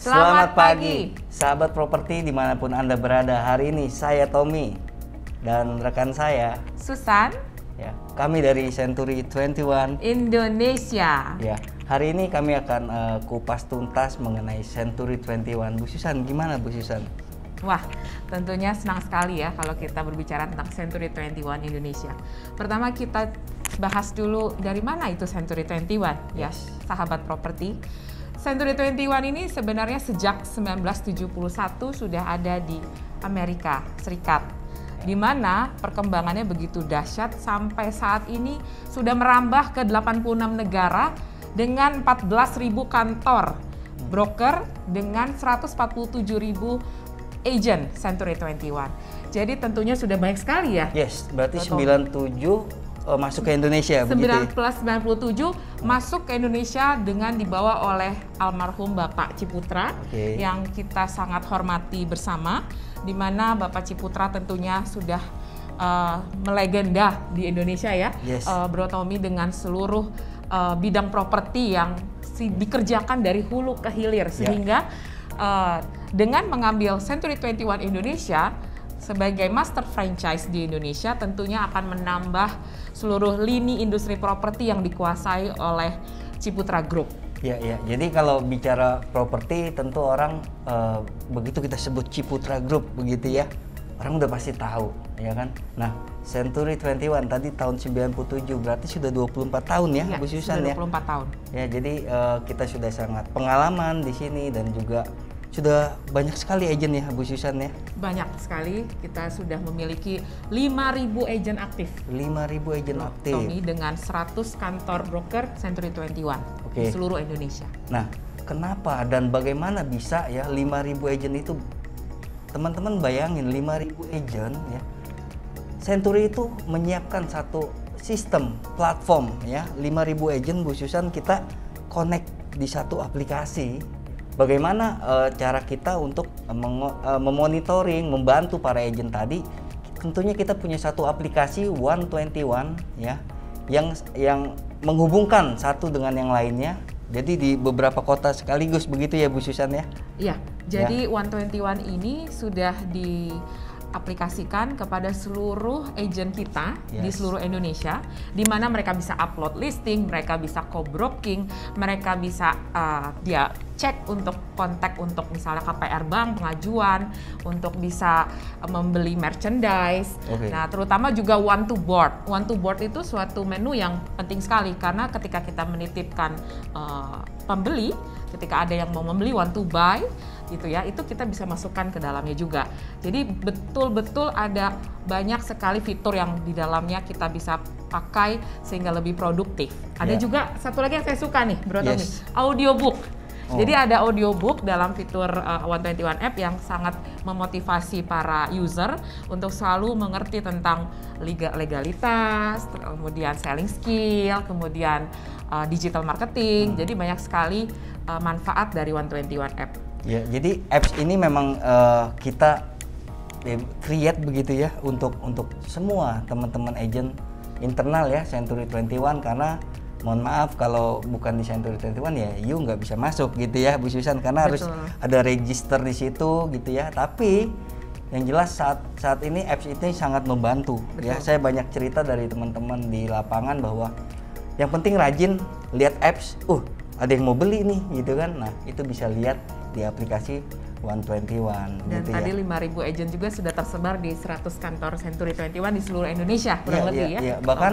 Selamat pagi, sahabat properti dimanapun Anda berada. Hari ini saya Tommy dan rekan saya Susan. Ya, kami dari Century 21 Indonesia. Ya, hari ini kami akan kupas tuntas mengenai Century 21. Bu Susan, gimana Bu Susan? Wah, tentunya senang sekali ya kalau kita berbicara tentang Century 21 Indonesia. Pertama kita bahas dulu dari mana itu Century 21 ya, sahabat properti. Century 21 ini sebenarnya sejak 1971 sudah ada di Amerika Serikat, di mana perkembangannya begitu dahsyat sampai saat ini sudah merambah ke 86 negara dengan 14.000 kantor broker dengan 147.000 agent Century 21. Jadi tentunya sudah banyak sekali ya. Yes, berarti 97 masuk ke Indonesia begitu. 97 masuk ke Indonesia dengan dibawa oleh almarhum Bapak Ciputra yang kita sangat hormati bersama, di mana Bapak Ciputra tentunya sudah melegenda di Indonesia ya. Bro Tommy dengan seluruh bidang properti yang dikerjakan dari hulu ke hilir sehingga dengan mengambil Century 21 Indonesia sebagai master franchise di Indonesia tentunya akan menambah seluruh lini industri properti yang dikuasai oleh Ciputra Group. Ya, jadi kalau bicara properti tentu orang begitu kita sebut Ciputra Group begitu ya, orang udah pasti tahu ya kan. Nah, Century 21 tadi tahun 97 berarti sudah 24 tahun ya, Bu Susan ya. 24 tahun. Ya, jadi kita sudah sangat pengalaman di sini dan juga sudah banyak sekali agen ya Bu Susan ya. Banyak sekali, kita sudah memiliki 5.000 agen aktif. 5.000 agen aktif. Tommy, dengan 100 kantor broker Century 21 di seluruh Indonesia. Nah, kenapa dan bagaimana bisa ya 5.000 agen itu? Teman-teman bayangin 5.000 agen ya. Century itu menyiapkan satu sistem platform ya, 5.000 agen Bu Susan, kita connect di satu aplikasi. Bagaimana cara kita untuk memonitoring, membantu para agen tadi? Tentunya kita punya satu aplikasi 121 ya, yang menghubungkan satu dengan yang lainnya. Jadi di beberapa kota sekaligus begitu ya Bu Susan ya? Iya, jadi 121 ini sudah diaplikasikan kepada seluruh agen kita di seluruh Indonesia, di mana mereka bisa upload listing, mereka bisa co-broking, mereka bisa dia cek untuk kontak untuk misalnya KPR bank, pengajuan, untuk bisa membeli merchandise. Nah, terutama juga one to board. One to board itu suatu menu yang penting sekali karena ketika kita menitipkan pembeli, ketika ada yang mau membeli one to buy gitu ya, itu kita bisa masukkan ke dalamnya juga. Jadi betul-betul ada banyak sekali fitur yang di dalamnya kita bisa pakai sehingga lebih produktif. Ada juga satu lagi yang saya suka nih, Bro Tommy, audiobook. Jadi ada audiobook dalam fitur 121 app yang sangat memotivasi para user untuk selalu mengerti tentang legalitas, kemudian selling skill, kemudian digital marketing. Jadi banyak sekali manfaat dari 121 app. Ya, jadi apps ini memang kita create begitu ya untuk semua teman-teman agent internal ya Century 21, karena mohon maaf kalau bukan di Century 21 ya you nggak bisa masuk gitu ya Bu Susan, karena harus ada register di situ gitu ya. Tapi yang jelas saat ini apps ini sangat membantu ya. Saya banyak cerita dari teman-teman di lapangan bahwa yang penting rajin lihat apps, ada yang mau beli nih gitu kan. Nah, itu bisa lihat di aplikasi 121. Dan gitu tadi ya. 5.000 agent juga sudah tersebar di 100 kantor Century 21 di seluruh Indonesia kurang lebih ya. Bahkan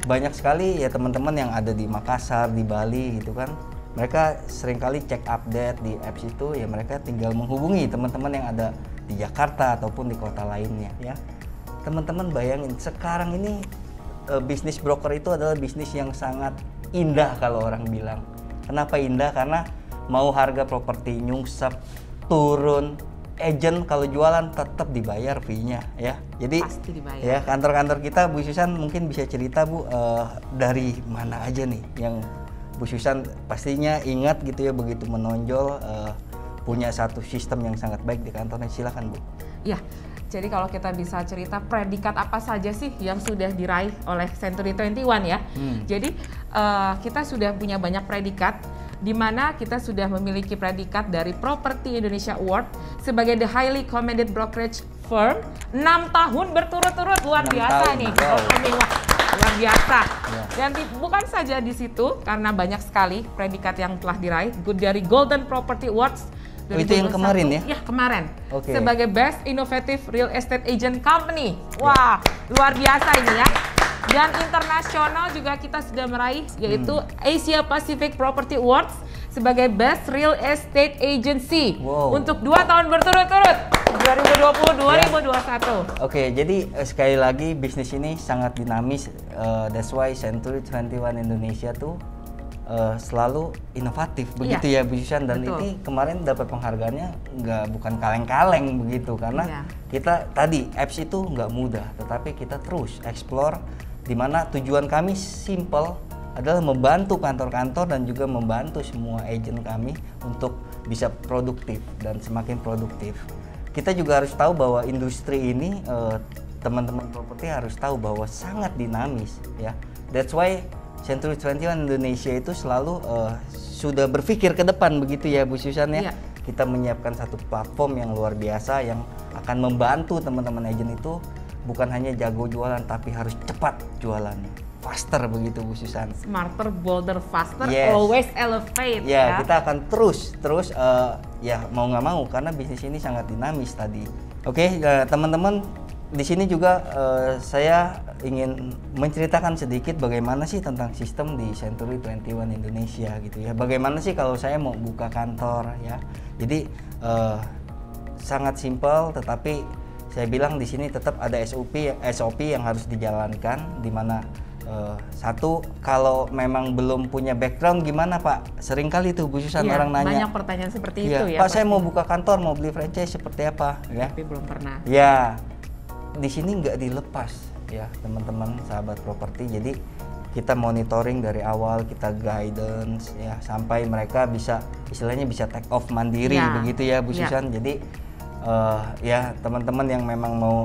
banyak sekali ya teman-teman yang ada di Makassar, di Bali gitu kan. Mereka seringkali cek update di apps itu ya, mereka tinggal menghubungi teman-teman yang ada di Jakarta ataupun di kota lainnya ya. Teman-teman bayangin sekarang ini bisnis broker itu adalah bisnis yang sangat indah kalau orang bilang. Kenapa indah? Karena mau harga properti nyungsep, turun, agent kalau jualan tetap dibayar fee-nya ya. Jadi pasti dibayar. Ya, kantor-kantor kita Bu Susan mungkin bisa cerita Bu, dari mana aja nih yang Bu Susan pastinya ingat gitu ya begitu menonjol, punya satu sistem yang sangat baik di kantornya. Silakan Bu. Iya. Jadi kalau kita bisa cerita predikat apa saja sih yang sudah diraih oleh Century 21 ya. Jadi kita sudah punya banyak predikat di mana kita sudah memiliki predikat dari Property Indonesia Award sebagai the highly commended brokerage firm 6 tahun berturut-turut. Luar biasa nih. Wow. Luar biasa. Ya. Dan bukan saja di situ, karena banyak sekali predikat yang telah diraih dari Golden Property Awards. Oh, itu yang kemarin ya? Ya, kemarin. Oke. Sebagai Best Innovative Real Estate Agent Company. Wah, luar biasa ini ya. Dan internasional juga kita sudah meraih, yaitu Asia Pacific Property Awards sebagai Best Real Estate Agency. Wow. Untuk 2 tahun berturut-turut, 2020-2021. Oke, jadi sekali lagi bisnis ini sangat dinamis. That's why Century 21 Indonesia tuh selalu inovatif, begitu ya Bu Susan. Dan betul. ini kemarin dapat penghargaannya bukan kaleng-kaleng begitu, karena kita tadi apps itu nggak mudah, tetapi kita terus explore, di mana tujuan kami simple adalah membantu kantor-kantor dan juga membantu semua agent kami untuk bisa produktif dan semakin produktif. Kita juga harus tahu bahwa industri ini, teman-teman properti harus tahu bahwa sangat dinamis ya. That's why Century 21 Indonesia itu selalu sudah berpikir ke depan, begitu ya Bu Susan ya. Kita menyiapkan satu platform yang luar biasa yang akan membantu teman-teman agent itu bukan hanya jago jualan, tapi harus cepat jualan, faster begitu Bu Susan. Smarter, bolder, faster, Yes. always elevate Ya, kita akan terus ya mau nggak mau, karena bisnis ini sangat dinamis tadi. Oke, teman-teman, di sini juga saya ingin menceritakan sedikit bagaimana sih tentang sistem di Century 21 Indonesia gitu ya. Bagaimana sih kalau saya mau buka kantor ya. Jadi sangat simpel, tetapi saya bilang di sini tetap ada SOP yang harus dijalankan, di mana satu, kalau memang belum punya background gimana Pak? Seringkali tuh Bu Susan orang nanya. Banyak pertanyaan seperti itu ya. Pak, saya mau buka kantor, mau beli franchise seperti apa? Ya. Tapi belum pernah. Ya, di sini nggak dilepas ya teman-teman sahabat properti. Jadi kita monitoring dari awal, kita guidance ya sampai mereka bisa istilahnya bisa take off mandiri begitu ya Bu Susan. Jadi ya teman-teman yang memang mau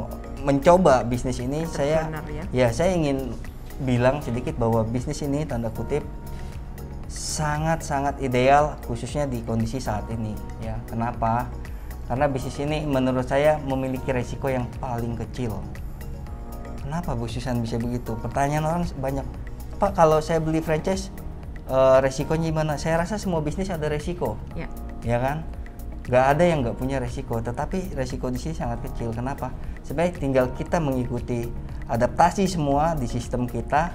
mencoba bisnis ini, saya ingin bilang sedikit bahwa bisnis ini tanda kutip sangat-sangat ideal khususnya di kondisi saat ini ya. Kenapa? Karena bisnis ini menurut saya memiliki resiko yang paling kecil. Kenapa Bu Susan bisa begitu? Pertanyaan orang banyak, Pak, kalau saya beli franchise resikonya gimana? Saya rasa semua bisnis ada resiko, ya kan? Gak ada yang gak punya resiko, tetapi resiko di sini sangat kecil. Kenapa? Sebenarnya tinggal kita mengikuti adaptasi semua di sistem kita.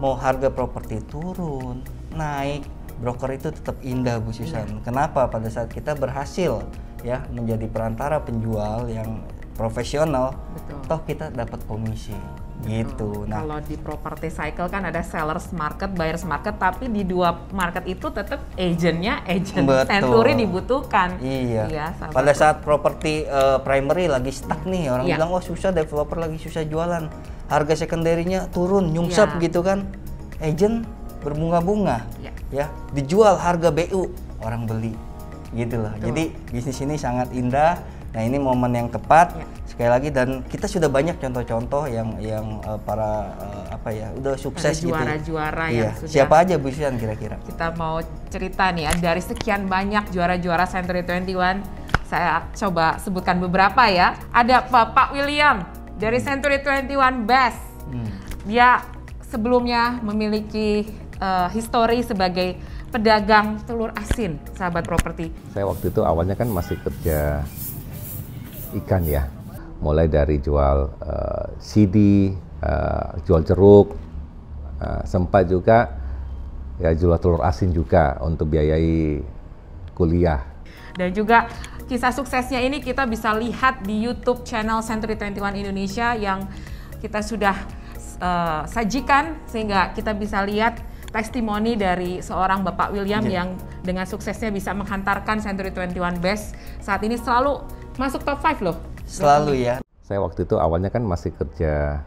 Mau harga properti turun, naik, broker itu tetap indah Bu Susan. Kenapa? Pada saat kita berhasil ya menjadi perantara penjual yang profesional, toh kita dapat komisi. Gitu. Nah, kalau di property cycle kan ada sellers market, buyers market, tapi di dua market itu tetap agentnya agent Century dibutuhkan. Iya. Pada saat properti primary lagi stuck nih, orang bilang oh susah, developer lagi susah jualan, harga secondary-nya turun, nyungsep gitu kan, agent berbunga-bunga, ya dijual harga BU, orang beli, gitu loh. Jadi bisnis ini sangat indah. Nah, ini momen yang tepat sekali lagi, dan kita sudah banyak contoh-contoh yang para udah sukses gitu. Juara-juara yang sudah. Siapa aja Bu Susan kira-kira? Kita mau cerita nih ya, dari sekian banyak juara-juara Century 21, saya coba sebutkan beberapa ya. Ada Bapak William dari Century 21 Best. Dia sebelumnya memiliki histori sebagai pedagang telur asin, sahabat properti. Saya waktu itu awalnya kan masih kerja ikan ya, mulai dari jual CD, jual jeruk, sempat juga ya jual telur asin juga untuk biayai kuliah. Dan juga kisah suksesnya ini kita bisa lihat di YouTube channel Century 21 Indonesia yang kita sudah sajikan, sehingga kita bisa lihat testimoni dari seorang Bapak William yang dengan suksesnya bisa menghantarkan Century 21 Best. Saat ini selalu masuk top 5 loh. Selalu ya. Saya waktu itu awalnya kan masih kerja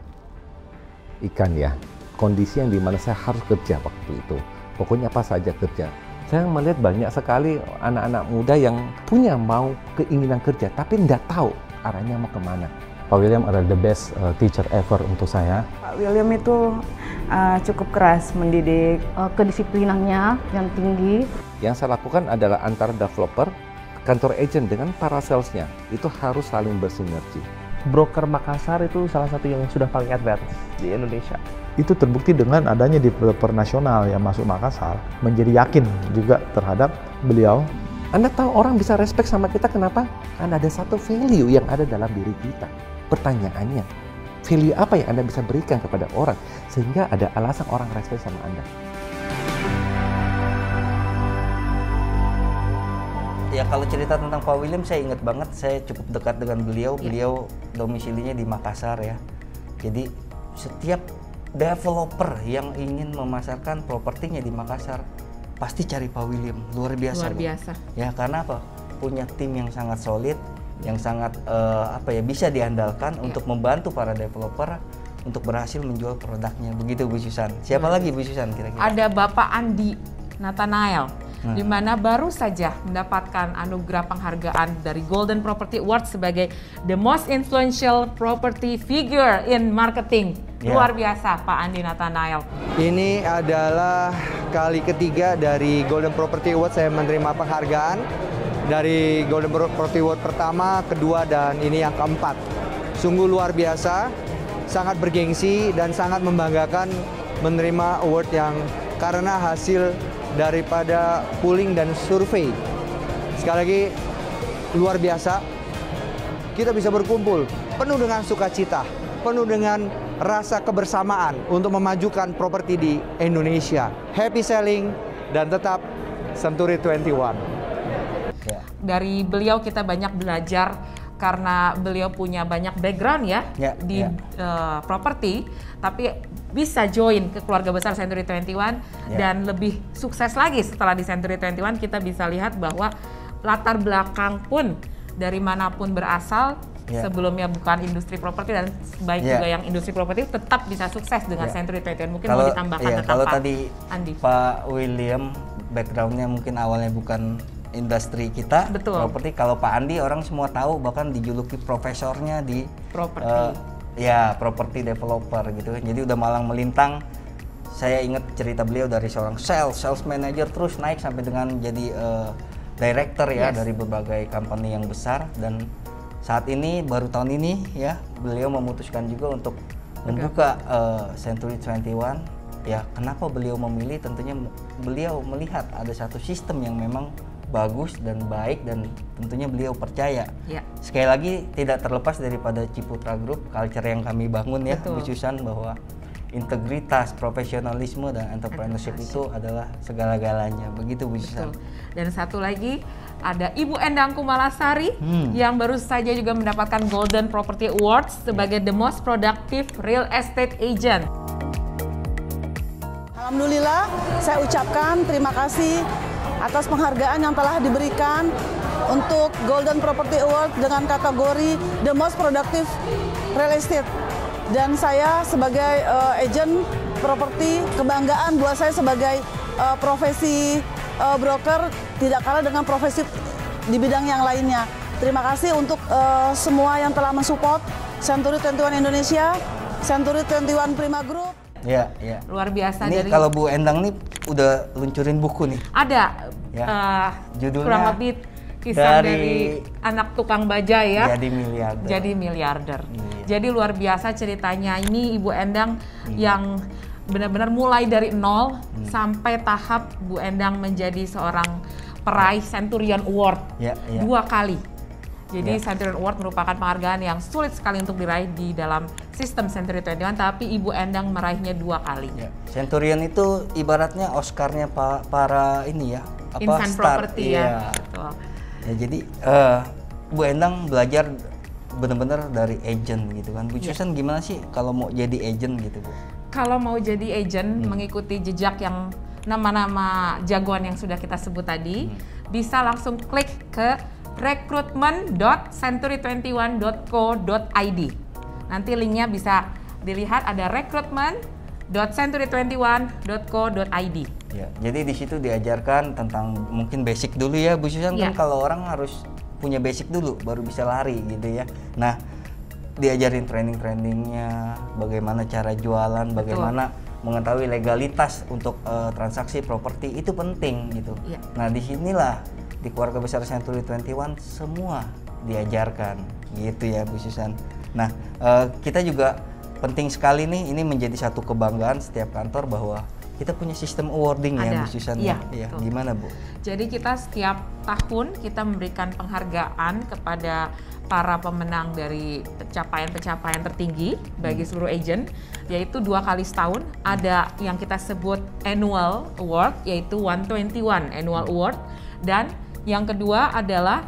ikan ya. Kondisi yang dimana saya harus kerja waktu itu. Pokoknya apa saja kerja. Saya melihat banyak sekali anak-anak muda yang punya keinginan kerja, tapi nggak tahu arahnya mau kemana. Pak William adalah the best teacher ever untuk saya. Pak William itu cukup keras mendidik, kedisiplinannya yang tinggi. Yang saya lakukan adalah antara developer, kantor agent dengan para salesnya itu harus saling bersinergi. Broker Makassar itu salah satu yang sudah paling advance di Indonesia. Itu terbukti dengan adanya developer nasional yang masuk Makassar, menjadi yakin juga terhadap beliau. Anda tahu orang bisa respect sama kita kenapa? Karena ada satu value yang ada dalam diri kita. Pertanyaannya, value apa yang Anda bisa berikan kepada orang sehingga ada alasan orang respect sama Anda? Ya kalau cerita tentang Pak William, saya ingat banget, saya cukup dekat dengan beliau. Beliau domisilinya di Makassar ya. Jadi setiap developer yang ingin memasarkan propertinya di Makassar pasti cari Pak William. Luar biasa. Luar biasa. Ya karena apa? Punya tim yang sangat solid, yang sangat bisa diandalkan untuk membantu para developer untuk berhasil menjual produknya. Begitu Bu Susan. Siapa lagi Bu Susan kira-kira? Ada Bapak Andi Nathanael, di mana baru saja mendapatkan anugerah penghargaan dari Golden Property Award sebagai the most influential property figure in marketing. Luar biasa Pak Andi Nathanael. Ini adalah kali ketiga dari Golden Property Award saya menerima penghargaan. Dari Golden Property Award pertama, kedua, dan ini yang keempat. Sungguh luar biasa, sangat bergengsi dan sangat membanggakan menerima award yang karena hasil daripada pooling dan survei. Sekali lagi luar biasa, kita bisa berkumpul penuh dengan sukacita, penuh dengan rasa kebersamaan untuk memajukan properti di Indonesia. Happy selling dan tetap Century 21. Dari beliau kita banyak belajar karena beliau punya banyak background di properti, tapi bisa join ke keluarga besar Century 21 dan lebih sukses lagi setelah di Century 21. Kita bisa lihat bahwa latar belakang pun dari manapun berasal, sebelumnya bukan industri properti dan baik juga yang industri properti tetap bisa sukses dengan Century 21. Mungkin mau ditambahkan tentang kalau Pak tadi Andi. Pak William backgroundnya mungkin awalnya bukan industri kita, properti. Kalau Pak Andi orang semua tahu, bahkan dijuluki profesornya di properti. Property developer gitu. Jadi udah malang melintang. Saya ingat cerita beliau dari seorang sales manager terus naik sampai dengan jadi director dari berbagai company yang besar, dan saat ini baru tahun ini beliau memutuskan juga untuk membuka Century 21. Ya, kenapa beliau memilih? Tentunya beliau melihat ada satu sistem yang memang bagus dan baik, dan tentunya beliau percaya. Sekali lagi tidak terlepas daripada Ciputra Group, culture yang kami bangun Bu Susan, bahwa integritas, profesionalisme, dan entrepreneurship itu adalah segala-galanya. Begitu Bu Susan. Dan satu lagi ada Ibu Endang Kumalasari yang baru saja juga mendapatkan Golden Property Awards sebagai the most productive real estate agent. Alhamdulillah, saya ucapkan terima kasih atas penghargaan yang telah diberikan untuk Golden Property Award dengan kategori The Most Productive Real Estate. Dan saya sebagai agent properti, kebanggaan buat saya sebagai profesi broker tidak kalah dengan profesi di bidang yang lainnya. Terima kasih untuk semua yang telah mensupport Century 21 Indonesia, Century 21 Prima Group. Luar biasa. Ini kalau Bu Endang nih udah luncurin buku nih. Ada judulnya kurang lebih kisah dari anak tukang baja jadi miliarder. Jadi luar biasa ceritanya ini Ibu Endang yang benar-benar mulai dari nol sampai tahap Bu Endang menjadi seorang peraih Centurion Award 2 kali. Jadi Centurion Award merupakan penghargaan yang sulit sekali untuk diraih di dalam sistem Century 21, tapi Ibu Endang meraihnya 2 kali. Centurion itu ibaratnya Oscar-nya para ini insan properti betul. Jadi Bu Endang belajar benar-benar dari agent gitu kan. Bu Susan gimana sih kalau mau jadi agent gitu Bu? Kalau mau jadi agent mengikuti jejak yang nama-nama jagoan yang sudah kita sebut tadi, bisa langsung klik ke recruitment.century21.co.id. Nanti linknya bisa dilihat, ada recruitment.century21.co.id. Jadi di situ diajarkan tentang mungkin basic dulu Bu Susan, kan kalau orang harus punya basic dulu baru bisa lari gitu ya. Nah, diajarin training-trainingnya, bagaimana cara jualan, bagaimana mengetahui legalitas untuk transaksi properti itu penting gitu. Nah disinilah di keluarga besar Century 21 semua diajarkan gitu ya Bu Susan. Nah kita juga penting sekali nih, ini menjadi satu kebanggaan setiap kantor bahwa kita punya sistem awarding ya Bu Susan. Ya, gimana Bu? Jadi kita setiap tahun kita memberikan penghargaan kepada para pemenang dari pencapaian-pencapaian tertinggi bagi seluruh agent, yaitu 2 kali setahun. Ada yang kita sebut annual award, yaitu 121 annual award, dan yang kedua adalah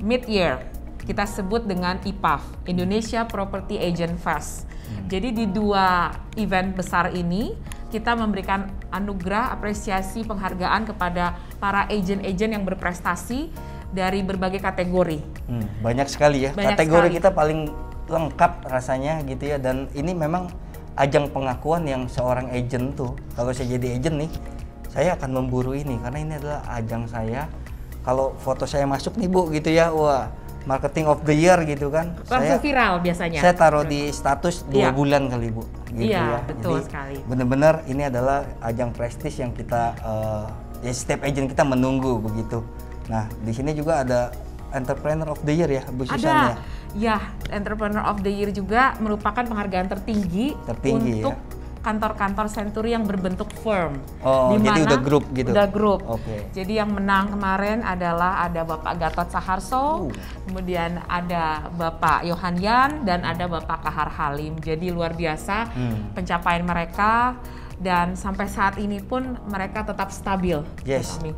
mid-year, kita sebut dengan IPAF, Indonesia Property Agent Fest. Jadi di 2 event besar ini kita memberikan anugerah apresiasi penghargaan kepada para agent-agent yang berprestasi dari berbagai kategori. Banyak sekali ya, kategori kita paling lengkap rasanya gitu ya, dan ini memang ajang pengakuan yang seorang agent tuh, kalau saya jadi agent nih, saya akan memburu ini karena ini adalah ajang saya. Kalau foto saya masuk nih Bu gitu ya, wah marketing of the year gitu kan. Langsung viral biasanya. Saya taruh di status 2 bulan kali Bu. Gitu ya. Betul jadi, sekali. Benar-benar ini adalah ajang prestis yang kita, ya setiap agent kita menunggu begitu. Nah di sini juga ada Entrepreneur of the Year ya Bu Susan ya? Ya, Entrepreneur of the Year juga merupakan penghargaan tertinggi untuk kantor-kantor Century yang berbentuk firm. Jadi udah grup gitu? Udah grup. Jadi yang menang kemarin adalah ada Bapak Gatot Saharso, kemudian ada Bapak Yohan Yan, dan ada Bapak Kahar Halim. Jadi luar biasa pencapaian mereka, dan sampai saat ini pun mereka tetap stabil.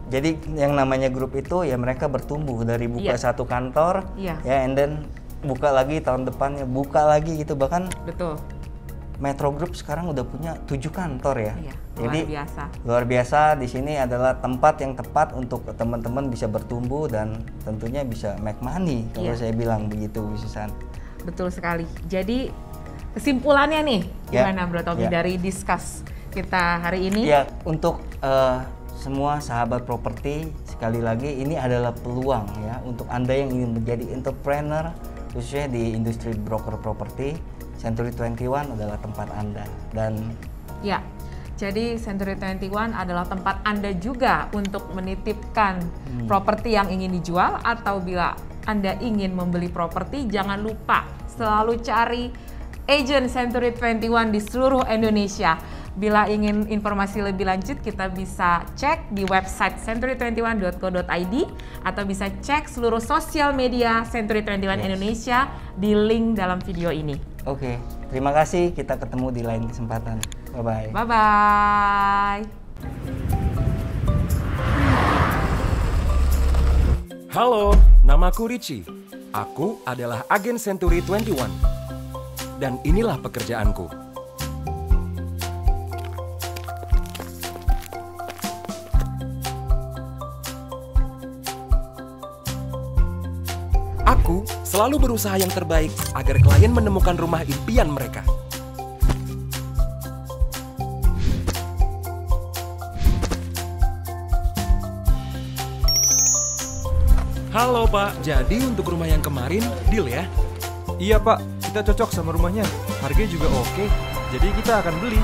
Jadi yang namanya grup itu ya mereka bertumbuh dari buka satu kantor, ya, and then buka lagi tahun depannya, buka lagi gitu, bahkan Metro Group sekarang udah punya 7 kantor ya. Jadi luar biasa. Di sini adalah tempat yang tepat untuk teman-teman bisa bertumbuh dan tentunya bisa make money kalau saya bilang begitu Bu Susan. Betul sekali. Jadi kesimpulannya nih gimana Bro Tommy dari discuss kita hari ini? Ya, untuk semua sahabat properti, sekali lagi ini adalah peluang ya untuk Anda yang ingin menjadi entrepreneur khususnya di industri broker properti. Century 21 adalah tempat Anda. Dan ya, jadi Century 21 adalah tempat Anda juga untuk menitipkan properti yang ingin dijual, atau bila Anda ingin membeli properti, jangan lupa selalu cari agent Century 21 di seluruh Indonesia. Bila ingin informasi lebih lanjut, kita bisa cek di website century21.co.id atau bisa cek seluruh sosial media Century 21 Indonesia di link dalam video ini. Oke, terima kasih. Kita ketemu di lain kesempatan. Bye-bye. Bye-bye. Halo, namaku Richie. Aku adalah agen Century 21. Dan inilah pekerjaanku. Aku selalu berusaha yang terbaik agar klien menemukan rumah impian mereka. Halo Pak, jadi untuk rumah yang kemarin, deal ya? Iya Pak, kita cocok sama rumahnya. Harganya juga oke, jadi kita akan beli.